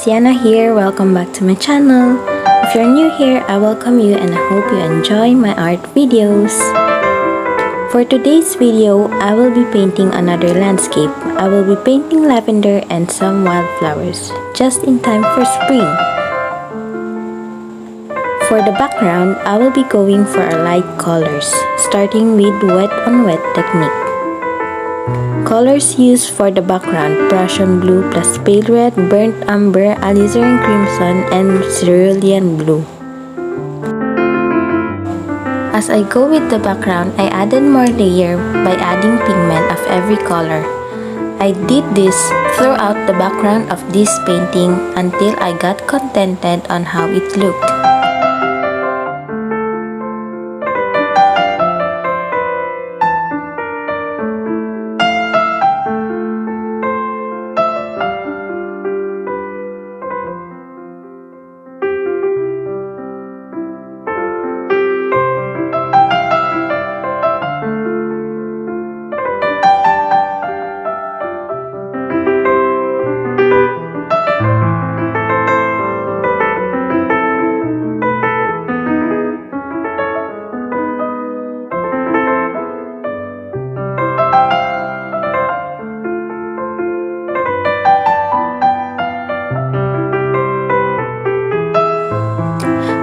Sienna here. Welcome back to my channel. If you're new here, I welcome you and I hope you enjoy my art videos. For today's video, I will be painting another landscape. I will be painting lavender and some wildflowers, just in time for spring. For the background, I will be going for a light colors, starting with wet on wet technique. Colors used for the background: Prussian blue plus pale red, burnt umber, alizarin crimson, and cerulean blue. As I go with the background, I added more layer by adding pigment of every color. I did this throughout the background of this painting until I got contented on how it looked.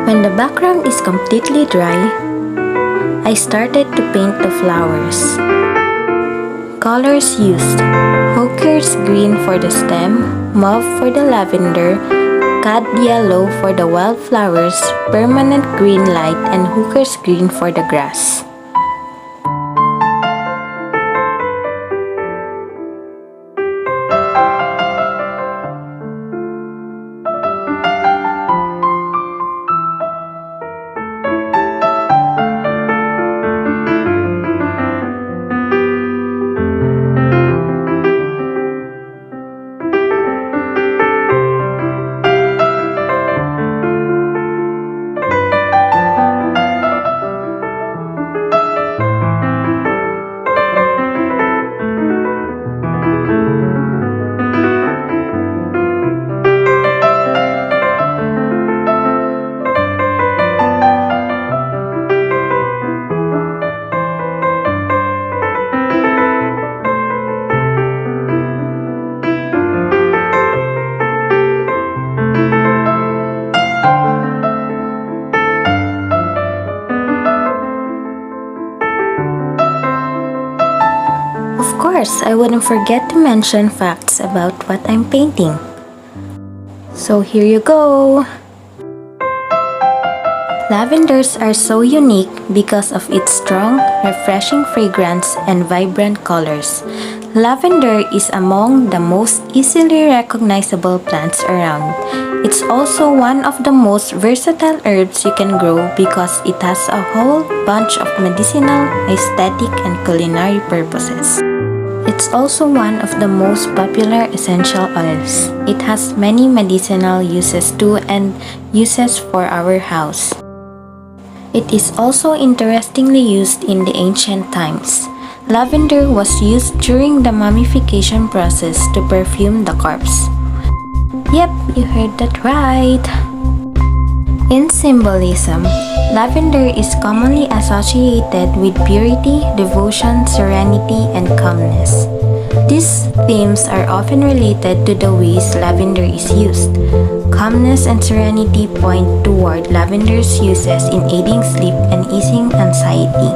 When the background is completely dry, I started to paint the flowers. Colors used: Hooker's green for the stem, mauve for the lavender, cad yellow for the wildflowers, permanent green light, and Hooker's green for the grass. Of course, I wouldn't forget to mention facts about what I'm painting. So here you go! Lavenders are so unique because of its strong, refreshing fragrance and vibrant colors. Lavender is among the most easily recognizable plants around. It's also one of the most versatile herbs you can grow because it has a whole bunch of medicinal, aesthetic, and culinary purposes. It's also one of the most popular essential oils. It has many medicinal uses too and uses for our house. It is also interestingly used in the ancient times. Lavender was used during the mummification process to perfume the corpse. Yep, you heard that right! In symbolism, lavender is commonly associated with purity, devotion, serenity, and calmness. These themes are often related to the ways lavender is used. Calmness and serenity point toward lavender's uses in aiding sleep and easing anxiety.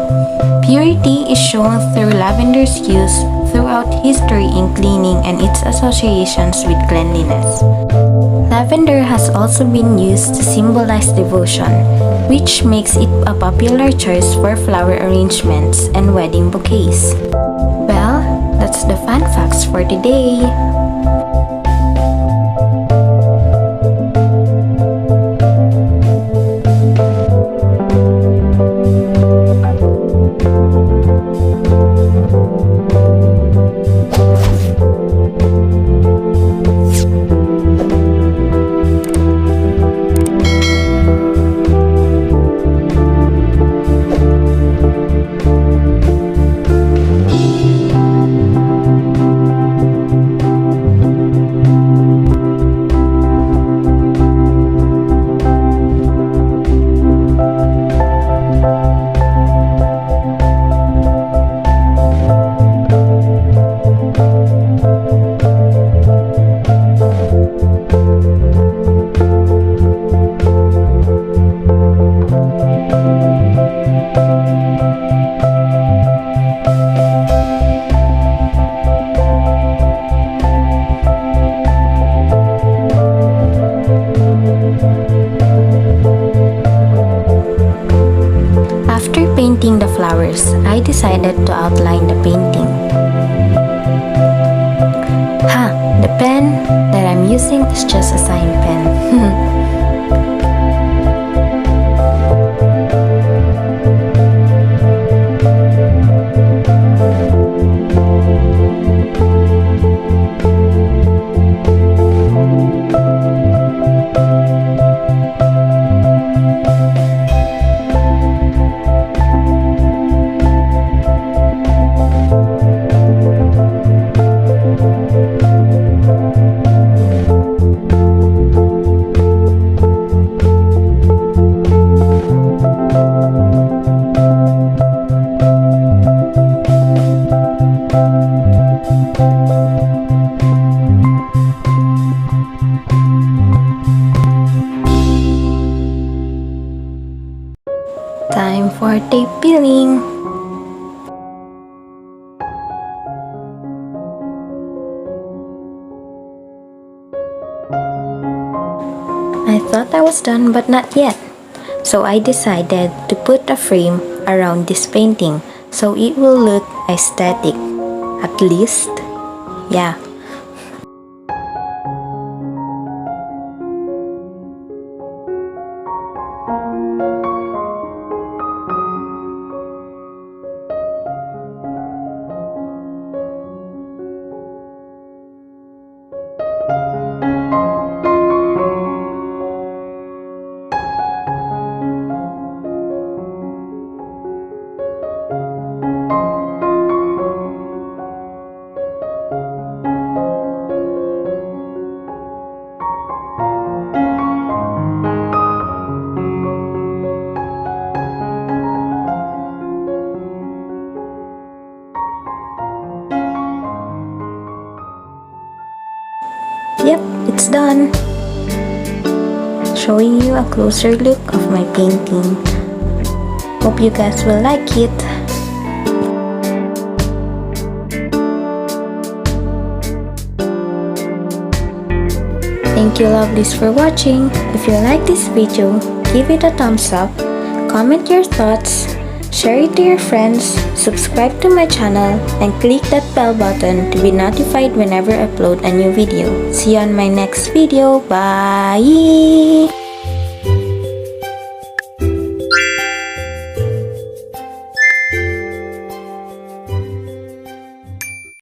Purity is shown through lavender's use throughout history in cleaning and its associations with cleanliness. Lavender has also been used to symbolize devotion, which makes it a popular choice for flower arrangements and wedding bouquets. Well, that's the fun facts for today. flowers, I decided to outline the painting. The pen that I'm using is just a sign pen. Time for tape peeling. I thought I was done, but not yet. So I decided to put a frame around this painting so it will look aesthetic. At least, yeah. Yep, it's done. Showing you a closer look of my painting. Hope you guys will like it. Thank you lovelies for watching. If you like this video, give it a thumbs up, comment your thoughts, share it to your friends, subscribe to my channel, and click that bell button to be notified whenever I upload a new video. See you on my next video. Bye!